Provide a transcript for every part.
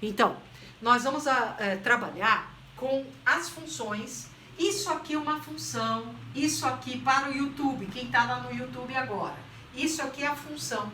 Então, nós vamos trabalhar com as funções. Isso aqui é uma função, isso aqui para o YouTube, quem está lá no YouTube agora. Isso aqui é a função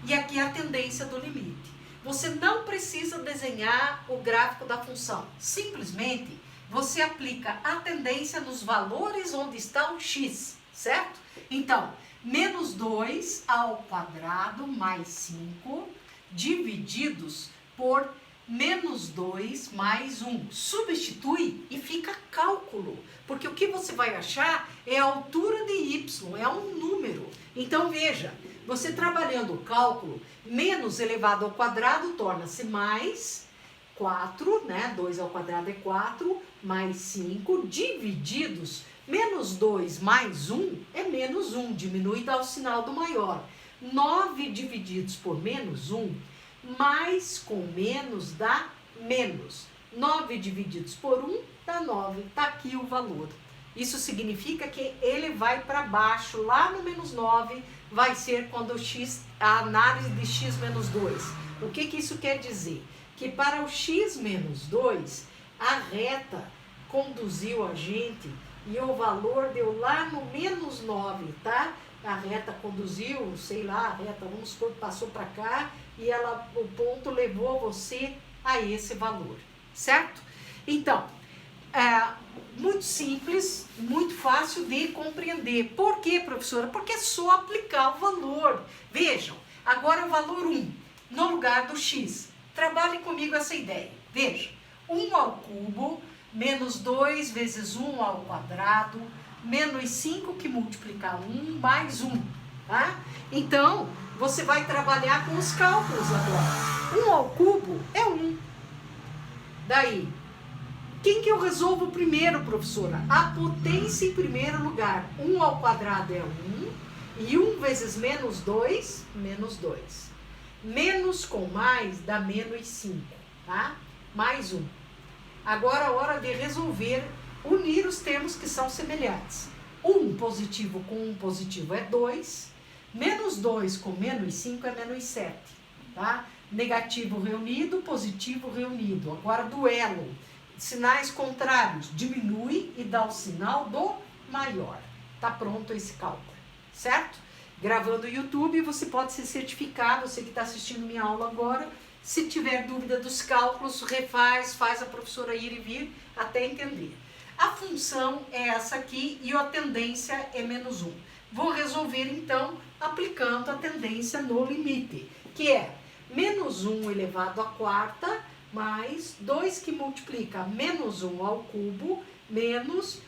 e aqui é a tendência do limite. Você não precisa desenhar o gráfico da função, simplesmente você aplica a tendência nos valores onde está o x, certo? Então, menos 2 ao quadrado mais 5 divididos por menos 2 mais 1. Substitui e fica cálculo, porque o que você vai achar é a altura de y, é um número. Então veja, você trabalhando o cálculo, menos elevado ao quadrado torna-se mais 4, né? 2 ao quadrado é 4, mais 5, divididos, menos 2 mais 1 é menos 1, diminui e dá o sinal do maior. 9 divididos por menos 1, mais com menos dá menos. 9 divididos por 1 dá 9. Está aqui o valor. Isso significa que ele vai para baixo, lá no menos 9, vai ser quando o x, a análise de x menos 2. O que isso quer dizer? Que para o x menos 2, a reta conduziu a gente e o valor deu lá no menos 9, tá? A reta conduziu, sei lá, a reta, vamos supor, passou para cá e o ponto levou você a esse valor, certo? Então, muito simples, muito fácil de compreender. Por quê, professora? Porque é só aplicar o valor. Vejam, agora o valor 1 no lugar do x. Trabalhe comigo essa ideia. Veja, 1 ao cubo menos 2 vezes 1 ao quadrado menos 5 que multiplica 1 mais 1, tá? Então, você vai trabalhar com os cálculos agora. 1 ao cubo é 1. Daí, quem que eu resolvo primeiro, professora? A potência em primeiro lugar. 1 ao quadrado é 1. E 1 vezes menos 2, menos 2. Menos com mais dá menos 5, tá? Mais 1. Agora a hora de resolver, unir os termos que são semelhantes. 1 positivo com 1 positivo é 2. Menos 2 com menos 5 é menos 7, tá? Negativo reunido, positivo reunido. Agora duelo. Sinais contrários, diminui e dá o sinal do maior. Tá pronto esse cálculo, certo? Gravando o YouTube, você pode se certificar, você que está assistindo minha aula agora. Se tiver dúvida dos cálculos, refaz, faz a professora ir e vir até entender. A função é essa aqui e a tendência é menos 1. Vou resolver então aplicando a tendência no limite, que é menos 1 elevado à quarta mais 2 que multiplica menos 1 ao cubo menos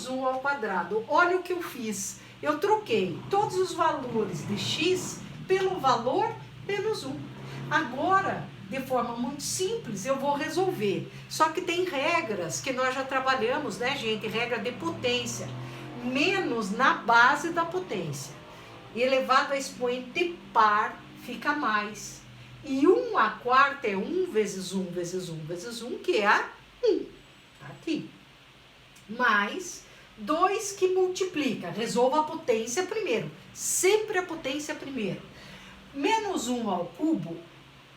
1 ao quadrado. Olha o que eu fiz. Eu troquei todos os valores de x pelo valor menos 1. Agora, de forma muito simples, eu vou resolver. Só que tem regras que nós já trabalhamos, né, gente? Regra de potência. Menos na base da potência. Elevado a expoente par fica mais. E 1 à quarta é 1 vezes 1 vezes 1 vezes 1, que é 1. Aqui. Mais 2 que multiplica. Resolva a potência primeiro. Sempre a potência primeiro. Menos 1 ao cubo.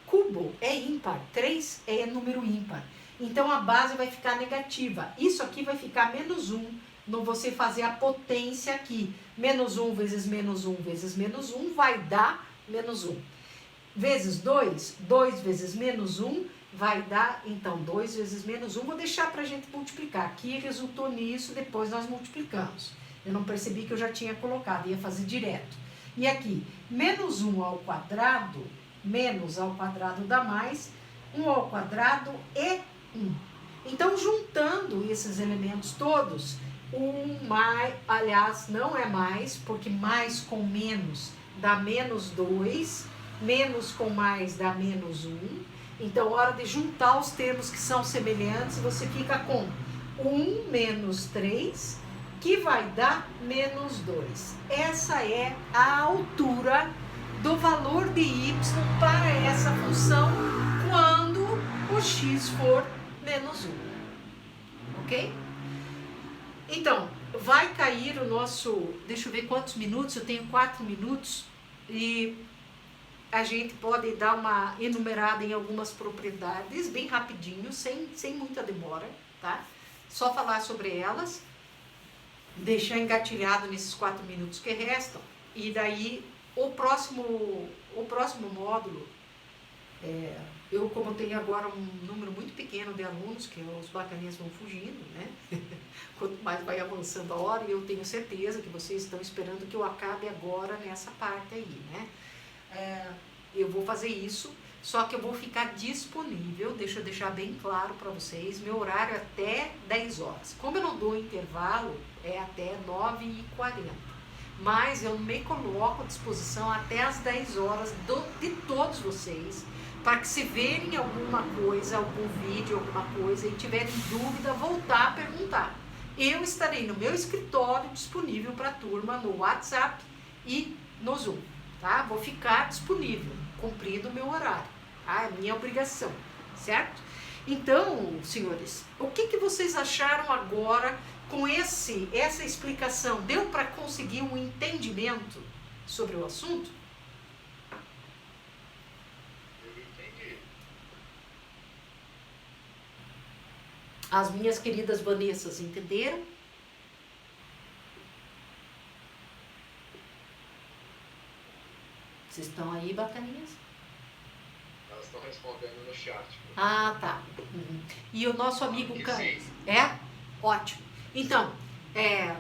Cubo é ímpar. 3 é número ímpar. Então a base vai ficar negativa. Isso aqui vai ficar menos 1. Não você fazer a potência aqui. Menos 1 vezes menos 1 vezes menos 1 vai dar menos 1. Vezes 2, 2 vezes menos 1 vai dar, então, 2 vezes menos 1. Vou deixar para a gente multiplicar. Aqui resultou nisso, depois nós multiplicamos. Eu não percebi que eu já tinha colocado, ia fazer direto. E aqui, menos 1 ao quadrado, menos ao quadrado dá mais, 1 ao quadrado é 1. Então, juntando esses elementos todos, 1 mais, aliás, não é mais, porque mais com menos dá menos 2, menos com mais dá menos 1. Então, hora de juntar os termos que são semelhantes, você fica com 1 menos 3, que vai dar menos 2. Essa é a altura do valor de y para essa função quando o x for menos 1. Ok? Então, vai cair o nosso... Deixa eu ver quantos minutos, eu tenho 4 minutos e... a gente pode dar uma enumerada em algumas propriedades, bem rapidinho, sem muita demora, tá? Só falar sobre elas, deixar engatilhado nesses 4 minutos que restam, e daí o próximo módulo, eu como tenho agora um número muito pequeno de alunos, que os bacaninhas vão fugindo, né? Quanto mais vai avançando a hora, eu tenho certeza que vocês estão esperando que eu acabe agora nessa parte aí, né? Eu vou fazer isso, só que eu vou ficar disponível, deixa eu deixar bem claro para vocês, meu horário é até 10 horas. Como eu não dou intervalo, é até 9h40. Mas eu me coloco à disposição até as 10 horas de todos vocês, para que se verem alguma coisa, algum vídeo, alguma coisa, e tiverem dúvida, voltar a perguntar. Eu estarei no meu escritório disponível para a turma no WhatsApp e no Zoom, tá? Vou ficar disponível, cumprindo o meu horário, tá? É minha obrigação, certo? Então, senhores, o que vocês acharam agora com essa explicação? Deu para conseguir um entendimento sobre o assunto? As minhas queridas Vanessas entenderam? Vocês estão aí, bacaninhas? Elas estão respondendo no chat. Ah, tá. Uhum. E o nosso amigo Caio? É? Ótimo. Então, é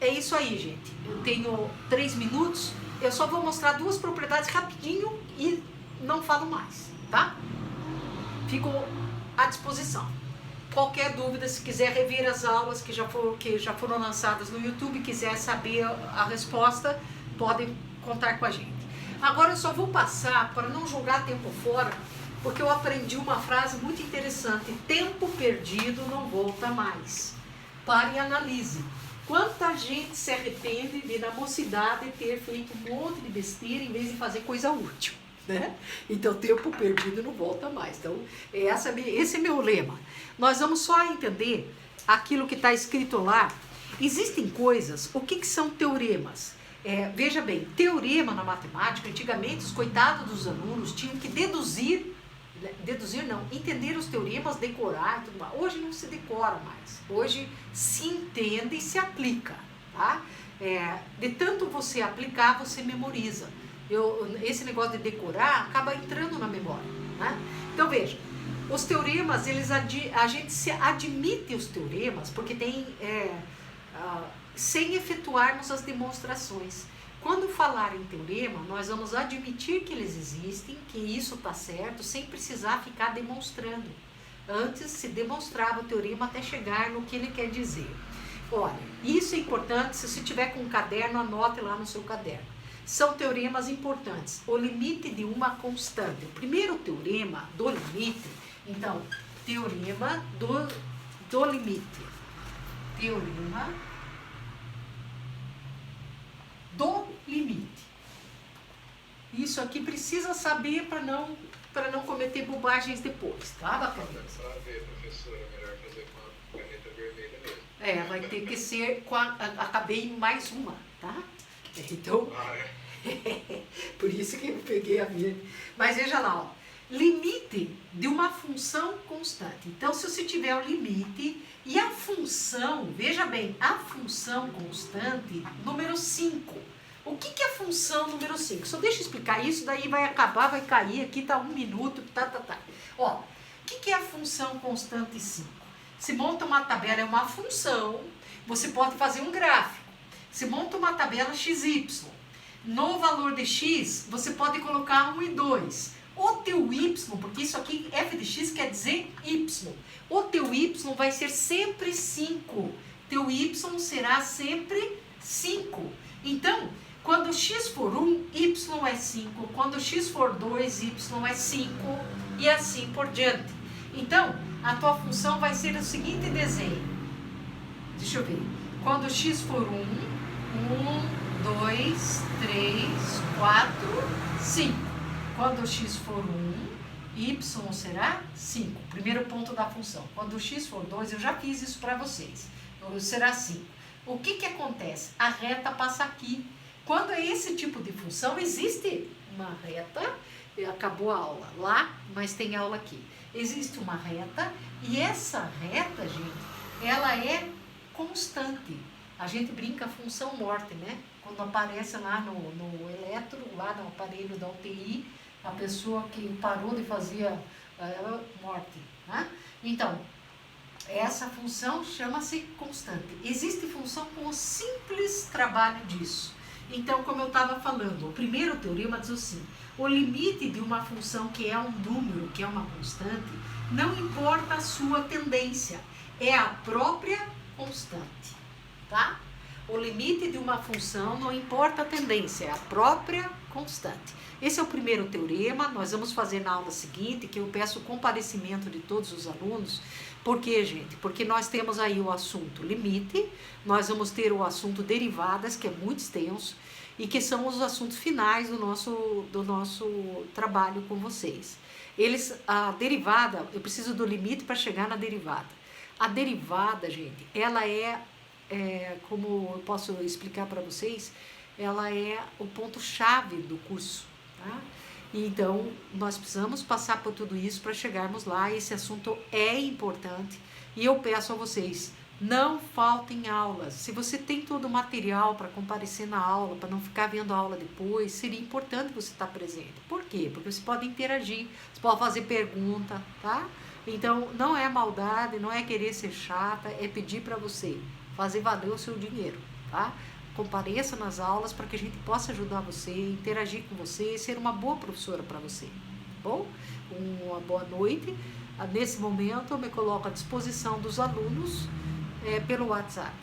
isso aí, gente. Eu tenho 3 minutos. Eu só vou mostrar 2 propriedades rapidinho e não falo mais, tá? Fico à disposição. Qualquer dúvida, se quiser rever as aulas que já foram lançadas no YouTube, quiser saber a resposta, podem contar com a gente. Agora eu só vou passar, para não jogar tempo fora, porque eu aprendi uma frase muito interessante: tempo perdido não volta mais. Pare e analise. Quanta gente se arrepende de, na mocidade, ter feito um monte de besteira em vez de fazer coisa útil, né? Então, tempo perdido não volta mais. Então, esse é meu lema. Nós vamos só entender aquilo que está escrito lá. Existem coisas, o que são teoremas? Veja bem, teorema na matemática, antigamente os coitados dos alunos tinham que entender os teoremas, decorar e tudo mais. Hoje não se decora mais, hoje se entende e se aplica, tá? De tanto você aplicar, você memoriza. Esse negócio de decorar acaba entrando na memória, né? Então veja, os teoremas, a gente se admite os teoremas porque tem sem efetuarmos as demonstrações. Quando falar em teorema, nós vamos admitir que eles existem, que isso está certo, sem precisar ficar demonstrando. Antes se demonstrava o teorema até chegar no que ele quer dizer. Olha, isso é importante. Se você tiver com um caderno, anote lá no seu caderno. São teoremas importantes. O limite de uma constante. O primeiro teorema do limite, então, teorema do limite. Teorema do limite. Isso aqui precisa saber para não cometer bobagens depois, tá, bacana? Para ver, professora, melhor fazer com a caneta vermelha mesmo. Vai ter que ser acabei em mais uma, tá? Então, por isso que eu peguei a minha. Mas veja lá, ó, limite de uma função constante. Então, se você tiver o limite e a função, veja bem, a função constante número 5. O que é a função número 5? Só deixa eu explicar isso, daí vai acabar, vai cair, aqui tá 1 minuto, tá. Ó, o que é a função constante 5? Se monta uma tabela, é uma função, você pode fazer um gráfico. Se monta uma tabela XY. No valor de X, você pode colocar 1 e 2. O teu Y, porque isso aqui, f de x quer dizer Y. O teu Y vai ser sempre 5. Teu Y será sempre 5. Então, quando x for 1, y é 5. Quando x for 2, y é 5. E assim por diante. Então, a tua função vai ser o seguinte desenho. Deixa eu ver. Quando x for 1, 1, 2, 3, 4, 5. Quando x for 1, y será 5. Primeiro ponto da função. Quando x for 2, eu já fiz isso para vocês. Então, será 5. O que acontece? A reta passa aqui. Quando é esse tipo de função, existe uma reta, acabou a aula lá, mas tem aula aqui. Existe uma reta, e essa reta, gente, ela é constante. A gente brinca função morte, né? Quando aparece lá no eletro, lá no aparelho da UTI, a pessoa que parou de fazer morte, né? Então, essa função chama-se constante. Existe função com o simples trabalho disso. Então, como eu estava falando, o primeiro teorema diz assim: o limite de uma função que é um número, que é uma constante, não importa a sua tendência, é a própria constante, tá? O limite de uma função não importa a tendência, é a própria constante. Esse é o primeiro teorema. Nós vamos fazer na aula seguinte, que eu peço o comparecimento de todos os alunos. Por quê, gente? Porque nós temos aí o assunto limite, nós vamos ter o assunto derivadas, que é muito extenso, e que são os assuntos finais do nosso trabalho com vocês. A derivada, eu preciso do limite para chegar na derivada. A derivada, gente, ela como eu posso explicar para vocês, ela é o ponto-chave do curso, tá? Então, nós precisamos passar por tudo isso para chegarmos lá. Esse assunto é importante e eu peço a vocês, não faltem aulas. Se você tem todo o material para comparecer na aula, para não ficar vendo a aula depois, seria importante você estar presente. Por quê? Porque você pode interagir, você pode fazer pergunta, tá? Então, não é maldade, não é querer ser chata, é pedir para você fazer valer o seu dinheiro, tá? Compareça nas aulas para que a gente possa ajudar você, interagir com você, ser uma boa professora para você, tá bom? Uma boa noite. Nesse momento eu me coloco à disposição dos alunos pelo WhatsApp.